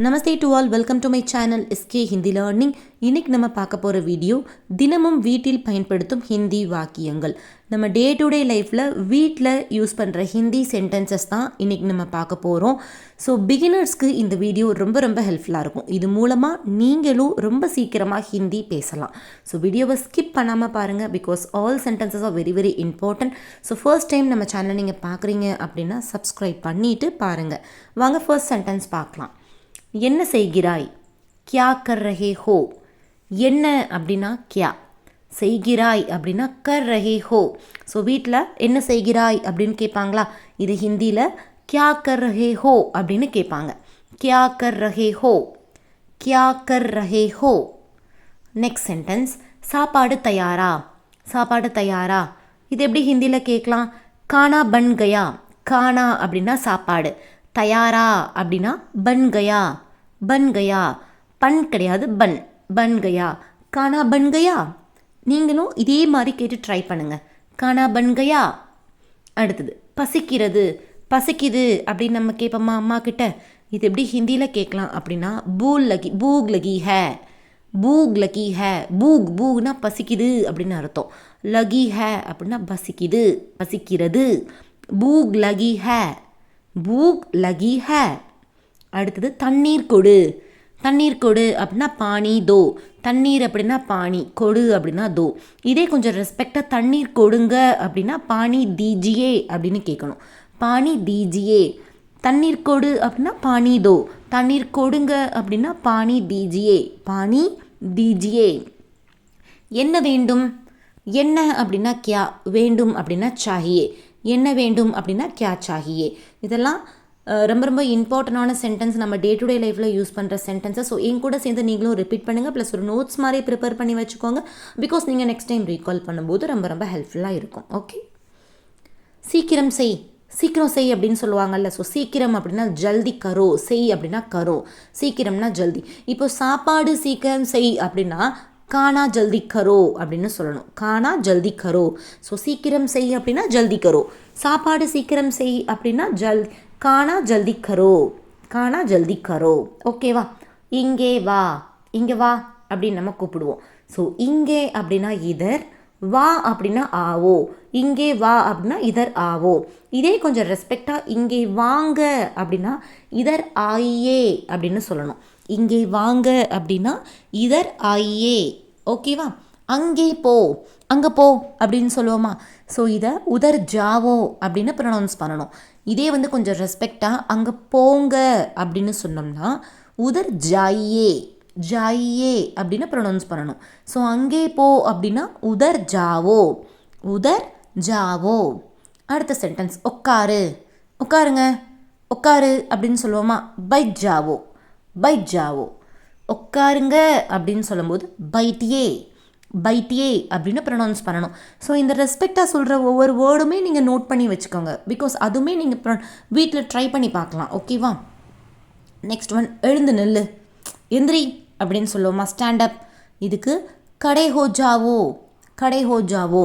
Namaste to all, welcome to my channel SK Hindi learning. இன்றைக்கி நம்ம பார்க்க போகிற வீடியோ தினமும் வீட்டில் பயன்படுத்தும் ஹிந்தி வாக்கியங்கள். நம்ம டே டு டே லைஃப்பில் வீட்டில் யூஸ் பண்ணுற ஹிந்தி சென்டென்சஸ் தான் இன்றைக்கி நம்ம பார்க்க போகிறோம். ஸோ பிகினர்ஸ்க்கு இந்த வீடியோ ரொம்ப ரொம்ப ஹெல்ப்ஃபுல்லாக இருக்கும். இது மூலமாக நீங்களும் ரொம்ப சீக்கிரமாக ஹிந்தி பேசலாம். ஸோ வீடியோவை ஸ்கிப் பண்ணாமல் பாருங்கள், because all sentences are very very important. So first time நம்ம சேனலை நீங்கள் பார்க்குறீங்க அப்படின்னா சப்ஸ்கிரைப் பண்ணிவிட்டு பாருங்கள். வாங்க ஃபர்ஸ்ட் சென்டென்ஸ் பார்க்கலாம். என்ன செய்கிறாய்? கியா கர் ரஹே ஹோ. என்ன அப்படின்னா கியா, செய்கிறாய் அப்படின்னா கர் ரஹே ஹோ. ஸோ வீட்டில் என்ன செய்கிறாய் அப்படின்னு கேட்பாங்களா? இது ஹிந்தியில் கியா கர் ரஹே ஹோ அப்படின்னு கேட்பாங்க. கியா கர் ரஹே ஹோ, கியா கர் ரஹே ஹோ. நெக்ஸ்ட் சென்டென்ஸ், சாப்பாடு தயாரா. சாப்பாடு தயாரா, இது எப்படி ஹிந்தியில் கேட்கலாம்? கானா பன் கயா. கானா அப்படின்னா சாப்பாடு, தயாரா அப்படின்னா பன் கயா. பன் கயா, பன் கிடையாது பன், பன் கயா. கானா பன் கயா. நீங்களும் இதே மாதிரி கேட்டு ட்ரை பண்ணுங்கள். கானா பன் கயா. அடுத்தது பசிக்கிறது. பசிக்குது அப்படின்னு நம்ம கேட்போமா அம்மா கிட்ட? இது எப்படி ஹிந்தியில் கேட்கலாம் அப்படின்னா பூக் லகி ஹே. பூக் லகி ஹே. பூக்னா பசிக்குது அப்படின்னு அர்த்தம். லகி ஹே அப்படின்னா பசிக்குது, பசிக்கிறது. பூக் லகி ஹே, பூக் லகி ஹே. அடுத்தது தண்ணீர் கொடு. தண்ணீர் கொடு அப்படின்னா பானி தோ. தண்ணீர் அப்படின்னா பானி, கொடு அப்படின்னா தோ. இதே கொஞ்சம் ரெஸ்பெக்டாக தண்ணீர் கொடுங்க அப்படின்னா பானி தீஜியே அப்படின்னு கேட்கணும். பானி தீஜியே. தண்ணீர் கொடு அப்படின்னா பானி தோ. தண்ணீர் கொடுங்க அப்படின்னா பானி தீஜியே, பானி தீஜியே. என்ன வேண்டும்? என்ன அப்படின்னா கியா, வேண்டும் அப்படின்னா சாஹியே. என்ன வேண்டும் அப்படின்னா கியா சாஹியே. இதெல்லாம் ரொம்ப ரொம்ப இம்பார்ட்டண்டான சென்டென்ஸ், நம்ம டே டு டே லைஃப்பில் யூஸ் பண்ணுற சென்டென்ஸை. ஸோ என் கூட சேர்ந்து நீங்களும் ரிப்பீட் பண்ணுங்கள். ப்ளஸ் ஒரு நோட்ஸ் மாதிரி ப்ரிப்பேர் பண்ணி வச்சுக்கோங்க, பிகாஸ் நீங்கள் நெக்ஸ்ட் டைம் ரீகால் பண்ணும்போது ரொம்ப ரொம்ப ஹெல்ப்ஃபுல்லாக இருக்கும். ஓகே, சீக்கிரம் செய். சீக்கிரம் செய் அப்படின்னு சொல்லுவாங்கல்ல. ஸோ சீக்கிரம் அப்படின்னா ஜல்தி கரோ, செய் அப்படின்னா கரோ, சீக்கிரம்னா ஜல்தி. இப்போ சாப்பாடு சீக்கிரம் செய் அப்படின்னா கானா ஜல்தி கரோ அப்படின்னு சொல்லணும். கானா ஜல்தி கரோ. ஸோ சீக்கிரம் செய் அப்படின்னா ஜல்தி கரோ. சாப்பாடு சீக்கிரம் செய் அப்படின்னா கானா ஜல்தி கரோ, கானா ஜல்தி கரோ. ஓகேவா? இங்கே வா. இங்கே வா அப்படின்னு நம்ம கூப்பிடுவோம். ஸோ இங்கே அப்படின்னா இதர், வா அப்படின்னா ஆவோ. இங்கே வா அப்படின்னா இதர் ஆவோ. இதே கொஞ்சம் ரெஸ்பெக்டாக இங்கே வாங்க அப்படின்னா இதர் ஆயியே அப்படின்னு சொல்லணும். இங்கே வாங்க அப்படின்னா இதர் ஆயியே. ஓகேவா? அங்கே போ, அங்கே போ அப்படின்னு சொல்லுவோமா? ஸோ இதை உதர் ஜாவோ அப்படின்னு ப்ரொனவுன்ஸ் பண்ணணும். இதே கொஞ்சம் ரெஸ்பெக்டாக அங்கே போங்க அப்படின்னு சொன்னோம்னா உதர் ஜாயே, ஜாயே அப்படின்னு ப்ரொனவுன்ஸ் பண்ணணும். ஸோ அங்கே போ அப்படின்னா உதர் ஜாவோ, உதர் ஜாவோ. அடுத்த சென்டென்ஸ், உட்காரு. உட்காருங்க, உட்காரு அப்படின்னு சொல்லுவோமா? Byte Zhao, byte Zhao. உட்காருங்க அப்படின்னு சொல்லும்போது பைட்டியே, பைட்டியே அப்படின்னு ப்ரொனவுன்ஸ் பண்ணணும். ஸோ இந்த ரெஸ்பெக்டாக சொல்கிற ஒவ்வொரு வேர்டுமே நீங்கள் நோட் பண்ணி வச்சுக்கோங்க, பிகாஸ் அதுவுமே நீங்கள் வீட்டில் ட்ரை பண்ணி பார்க்கலாம். ஓகேவா? நெக்ஸ்ட் ஒன், எழுந்து நில்லு. எந்திரி அப்படின்னு சொல்லுவோமா? ஸ்டாண்டப். இதுக்கு கடை ஹோ ஜாவோ, கடை ஹோ ஜாவோ,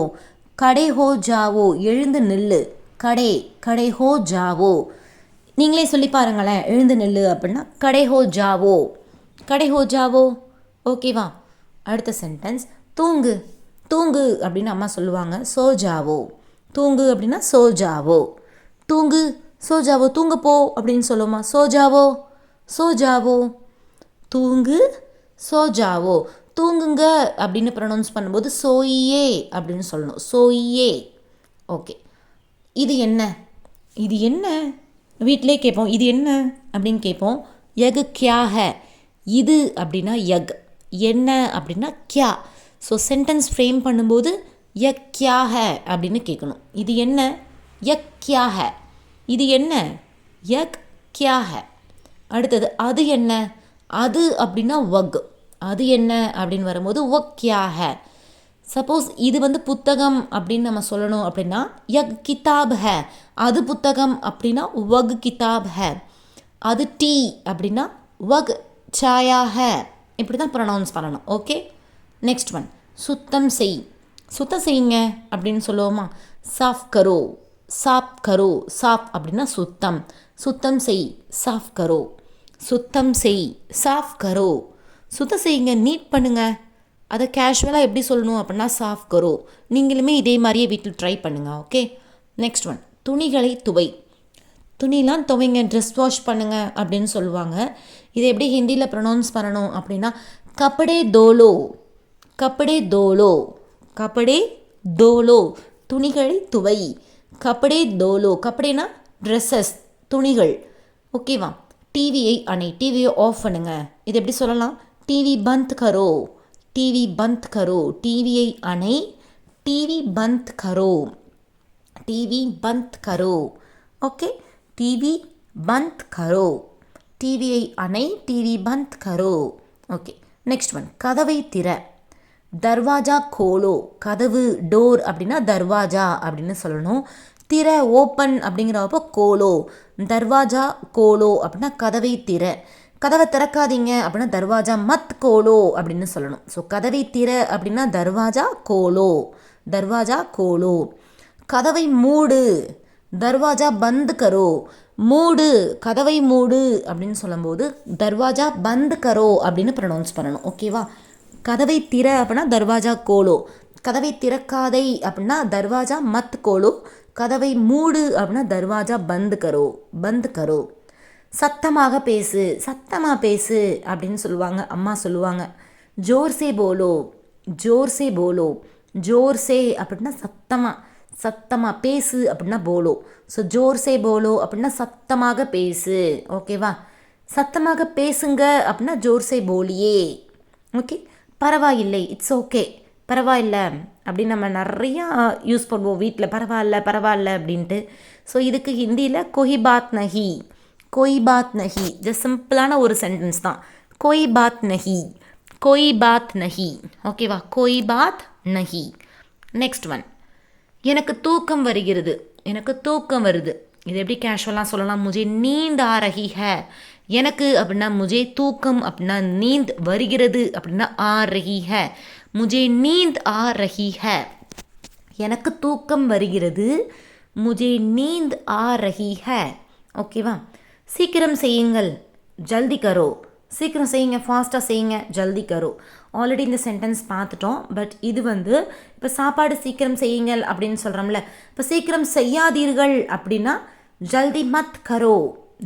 கடை ஹோ ஜாவோ, எழுந்து நில்லு. கடை, கடை ஹோ ஜாவோ. நீங்களே சொல்லி பாருங்களேன், எழுந்து நில்லு அப்படின்னா கடை ஹோ ஜாவோ, கடை ஹோ ஜாவோ. ஓகேவா? அடுத்த சென்டென்ஸ், தூங்கு. தூங்கு அப்படின்னு அம்மா சொல்லுவாங்க. So Zhao. தூங்கு அப்படின்னா சோ ஜாவோ. தூங்கு, சோ ஜாவோ. தூங்க போ அப்படின்னு சொல்லுவோமா? So Zhao, so Zhao. தூங்கு, சோ ஜாவோ. தூங்குங்க அப்படின்னு ப்ரொனவுன்ஸ் பண்ணும்போது சோயியே அப்படின்னு சொல்லணும். சோயியே. ஓகே, இது என்ன? இது என்ன வீட்டிலே கேட்போம். இது என்ன அப்படின்னு கேட்போம். யக் கியா ஹே. இது அப்படின்னா யக், என்ன அப்படின்னா கியா. ஸோ சென்டென்ஸ் ஃப்ரேம் பண்ணும்போது யக் கியா ஹே அப்படின்னு கேட்கணும். இது என்ன? யக் கியா ஹே. இது என்ன? யக் கியா ஹே. அடுத்தது, அது என்ன? அது அப்படின்னா வக். அது என்ன அப்படின்னு வரும்போது வக் கியா ஹே. சப்போஸ் இது புத்தகம் அப்படின்னு நம்ம சொல்லணும் அப்படின்னா யக் கிதாப் ஹே. அது புத்தகம் அப்படின்னா வக் கிதாப் ஹே. அது டீ அப்படின்னா வக் சாயா ஹே. இப்படி தான் ப்ரொனவுன்ஸ் பண்ணணும். ஓகே, நெக்ஸ்ட் ஒன், சுத்தம் செய். சுத்தம் செய்யுங்க அப்படின்னு சொல்லுவோமா? சாஃப் கரோ, சாப் கரோ. சாப் அப்படின்னா சுத்தம், சுத்தம் செய். சாஃப் கரோ, சுத்தம் செய், சாஃப் கரோ. சுத்தம் செய்யுங்க, நீட் பண்ணுங்க. அதை கேஷுவலாக எப்படி சொல்லணும் அப்படின்னா சாஃப் கரோ. நீங்களுமே இதே மாதிரியே வீட்டில் ட்ரை பண்ணுங்கள். ஓகே. நெக்ஸ்ட் ஒன், துணிகளை துவை. துணிலாம் துவைங்க, ட்ரெஸ் வாஷ் பண்ணுங்க அப்படின்னு சொல்லுவாங்க. இதை எப்படி ஹிந்தியில் ப்ரொனவுன்ஸ் பண்ணணும் அப்படின்னா கப்படே தோலோ, கப்படே தோலோ, கப்படே தோலோ. துணிகளை துவை, கப்படே தோலோ. கப்படேனா ட்ரெஸ்ஸஸ், துணிகள். ஓகேவா. டிவியை அணை, டிவியை ஆஃப் பண்ணுங்க. இது எப்படி சொல்லலாம்? டிவி பந்த் கரோ, டிவி பந்த் கரோ. டிவியை அணை, டிவி பந்த் கரோ, டிவி பந்த் கரோ. ஓகே. டிவி பந்த் கரோ, டிவியை அணை, டிவி பந்த் கரோ. ஓகே. நெக்ஸ்ட் ஒன், கதவை திற. தர்வாஜா கோலோ. கதவு, டோர் அப்படின்னா தர்வாஜா அப்படின்னு சொல்லணும். திற, ஓப்பன் அப்படிங்கிறப்போ கோலோ. தர்வாஜா கோலோ அப்படின்னா கதவை திற. கதவை திறக்காதீங்க அப்படின்னா தர்வாஜா மத் கோலோ அப்படின்னு சொல்லணும். ஸோ கதவை திற அப்படின்னா தர்வாஜா கோலோ, தர்வாஜா கோலோ. கதவை மூடு, தர்வாஜா பந்த் கரோ. மூடு, கதவை மூடு அப்படின்னு சொல்லும்போது தர்வாஜா பந்த் கரோ அப்படின்னு ப்ரொனவுன்ஸ் பண்ணணும். ஓகேவா. கதவை திற அப்படின்னா தர்வாஜா கோலோ. கதவை திறக்காதை அப்படின்னா தர்வாஜா மத் கோலோ. கதவை மூடு அப்படின்னா தர்வாஜா பந்த் கரோ, பந்த் கரோ. சத்தமாக பேசு, சத்தமாக பேசு அப்படின்னு சொல்லுவாங்க, அம்மா சொல்லுவாங்க. ஜோர்சே போலோ, ஜோர்சே போலோ. ஜோர்சே அப்படின்னா சத்தமாக, சத்தமாக. பேசு அப்படின்னா போலோ. ஸோ ஜோர்சே போலோ அப்படின்னா சத்தமாக பேசு. ஓகேவா. சத்தமாக பேசுங்க அப்படின்னா ஜோர்சே போலியே. ஓகே. பரவாயில்லை, இட்ஸ் ஓகே, பரவாயில்ல அப்படின்னு நம்ம நிறையா யூஸ் பண்ணுவோம் வீட்டில். பரவாயில்ல, பரவாயில்ல அப்படின்ட்டு. ஸோ இதுக்கு ஹிந்தியில் கொஹி பாத் நஹி, கொய் பாத் நஹி. ஜஸ்ட் சிம்பிளான ஒரு சென்டென்ஸ் தான். கொய் பாத் நஹி, கொய் பாத் நஹி. ஓகேவா. கொய் பாத் நஹி. நெக்ஸ்ட் ஒன், எனக்கு தூக்கம் வருகிறது, எனக்கு தூக்கம் வருது. இது எப்படி கேஷுவலாக சொல்லலாம்? முஜே நீந்த் ஆ ரஹி ஹை. எனக்கு அப்படின்னா முஜே, தூக்கம் அப்படின்னா நீந்த், வருகிறது அப்படின்னா ஆ ரஹி ஹை. முஜே நீந்த் ஆ ரஹி ஹை. எனக்கு தூக்கம் வருகிறது, முஜே நீந்த் ஆ ரஹி ஹை. ஓகேவா. சீக்கிரம் செய்யுங்கள், ஜல்தி கரோ. சீக்கிரம் செய்யுங்க, ஃபாஸ்ட்டாக செய்யுங்க, ஜல்தி கரோ. ஆல்ரெடி இந்த சென்டென்ஸ் பார்த்துட்டோம். பட் இது இப்போ சாப்பாடு சீக்கிரம் செய்யுங்கள் அப்படின்னு சொல்கிறோம்ல. இப்போ சீக்கிரம் செய்யாதீர்கள் அப்படின்னா ஜல்தி மத் கரோ,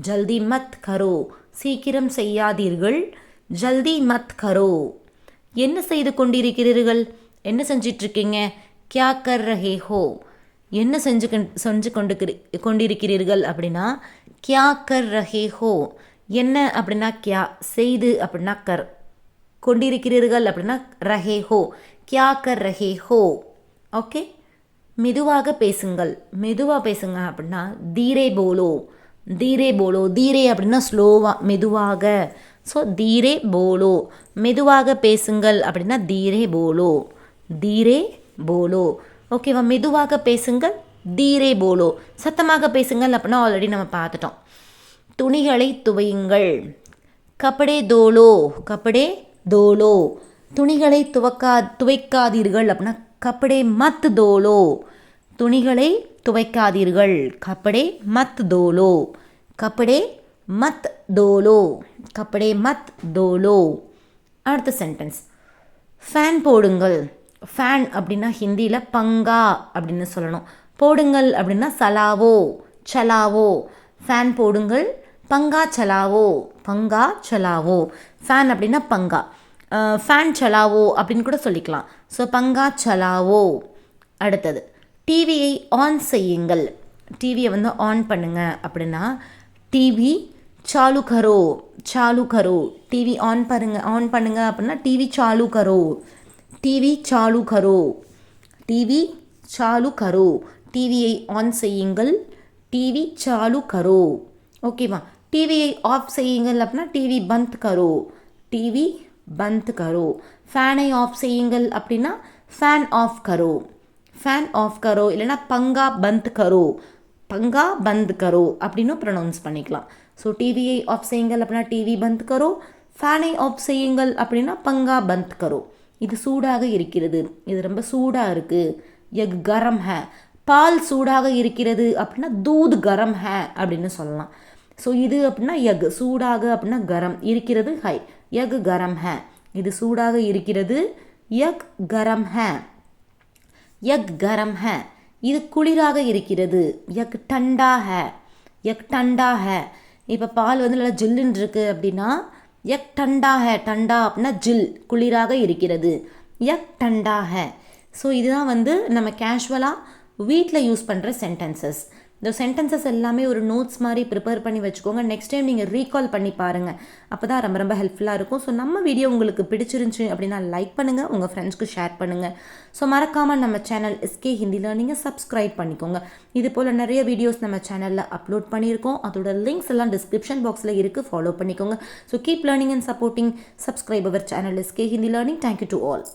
ஜல்தி மத் கரோ. சீக்கிரம் செய்யாதீர்கள், ஜல்தி மத் கரோ. என்ன செய்து கொண்டிருக்கிறீர்கள், என்ன செஞ்சிட்ருக்கீங்க? கியா கர் ரஹே ஹோ. என்ன செஞ்சு கொண்டிருக்கிறீர்கள் அப்படின்னா கியா கர் ரஹே ஹோ. என்ன அப்படின்னா கியா, செய்து அப்படின்னா கர், கொண்டிருக்கிறீர்கள் அப்படின்னா ரஹே ஹோ. கியா கர் ரஹே ஹோ. ஓகே. மெதுவாக பேசுங்கள், மெதுவாக பேசுங்க அப்படின்னா தீரே போலோ, தீரே போலோ. தீரே அப்படின்னா ஸ்லோவாக, மெதுவாக. ஸோ தீரே போலோ. மெதுவாக பேசுங்கள் அப்படின்னா தீரே போலோ, தீரே போலோ. ஓகேவா. மெதுவாக பேசுங்கள், தீரே போலோ. சத்தமாக பேசுங்கள் அப்படின்னா ஆல்ரெடி நம்ம பார்த்துட்டோம். துணிகளை துவையுங்கள், கப்படே தோலோ, கப்படே தோலோ. துணிகளை துவைக்காதீர்கள் அப்படின்னா கப்படே மத் தோலோ. துணிகளை துவைக்காதீர்கள், கப்படே மத் தோலோ, கப்படே மத் தோலோ, கப்படே மத் தோலோ. அடுத்த சென்டென்ஸ், ஃபேன் போடுங்கள். ஃபேன் அப்படின்னா ஹிந்தியில் பங்கா அப்படின்னு சொல்லணும். போடுங்கள் அப்படின்னா சலாவோ, சலாவோ. ஃபேன் போடுங்கள், பங்கா சலாவோ, பங்கா சலாவோ. ஃபேன் அப்படின்னா பங்கா, ஃபேன் சலாவோ அப்படின்னு கூட சொல்லிக்கலாம். ஸோ பங்கா சலாவோ. அடுத்தது, டிவியை ஆன் செய்யுங்கள். டிவியை ஆன் பண்ணுங்க அப்படின்னா டிவி சாலு கரோ, சாலு கரோ. டிவி ஆன் பண்ணுங்க அப்படின்னா டிவி சாலு கரோ, டிவி சாலு கரோ, டிவி சாலு கரோ. டிவியை ஆன் செய்யுங்கள், டிவி சாலு கரோ. ஓகேவா. டிவியை ஆஃப் செய்யுங்கள் அப்படின்னா டிவி பந்த் கரோ, டிவி பந்த் கரோ. ஃபேனை ஆஃப் செய்யுங்கள் அப்படின்னா fan of Karo, fan of கரோ. இல்லைனா பங்கா பந்த் கரோ, பங்கா பந்த் கரோ அப்படின்னு ப்ரொனவுன்ஸ் பண்ணிக்கலாம். ஸோ டிவியை ஆஃப் செய்யுங்கள் அப்படின்னா டிவி பந்த் கரோ. ஃபேனை ஆஃப் செய்யுங்கள் அப்படின்னா பங்கா பந்த் கரோ. இது சூடாக இருக்கிறது, இது ரொம்ப சூடாக இருக்குது. எக் கரம் ஹே. பால் சூடாக இருக்கிறது அப்படின்னா தூத் கரம் ஹே அப்படின்னு சொல்லலாம். ஸோ இது அப்படின்னா யக், சூடாக அப்படின்னா கரம், இருக்கிறது ஹை, யக் கரம் ஹே. இது சூடாக இருக்கிறது, யக் கரம் ஹே, யக் கரம் ஹே. இது குளிராக இருக்கிறது, யக் டண்டா ஹே, யக் டண்டா ஹே. இப்போ பால் வந்து நல்லா ஜில்லுன்னு இருக்குது அப்படின்னா யக் டண்டா ஹே, டண்டா அப்படின்னா ஜில், குளிராக இருக்கிறது, யக் டண்டா ஹே. ஸோ இதுதான் வந்து நம்ம கேஷுவலாக வீட்டில் யூஸ் பண்ணுற சென்டென்சஸ். இந்த சென்டென்சஸ் எல்லாமே ஒரு நோட்ஸ் மாதிரி ப்ரிப்பேர் பண்ணி வச்சுக்கோங்க. நெக்ஸ்ட் டைம் நீங்கள் ரீகால் பண்ணி பாருங்கள், அப்போ தான் ரொம்ப ரொம்ப ஹெல்ப்ஃபுல்லாக இருக்கும். ஸோ நம்ம வீடியோ உங்களுக்கு பிடிச்சிருந்துச்சி அப்படின்னா லைக் பண்ணுங்கள், உங்கள் ஃப்ரெண்ட்ஸ்க்கு ஷேர் பண்ணுங்கள். ஸோ மறக்காமல் நம்ம சேனல் எஸ்கே ஹிந்தி லேர்னிங்கை சப்ஸ்கிரைப் பண்ணிக்கோங்க. இது போல் நிறைய வீடியோஸ் நம்ம சேனலில் அப்லோட் பண்ணியிருக்கோம், அதோட லிங்க்ஸ் எல்லாம் டிஸ்கிரிப்ஷன் பாக்ஸில் இருக்குது, ஃபாலோ பண்ணிக்கோங்க. So keep learning and supporting, subscribe our channel SK Hindi learning. Thank you to all.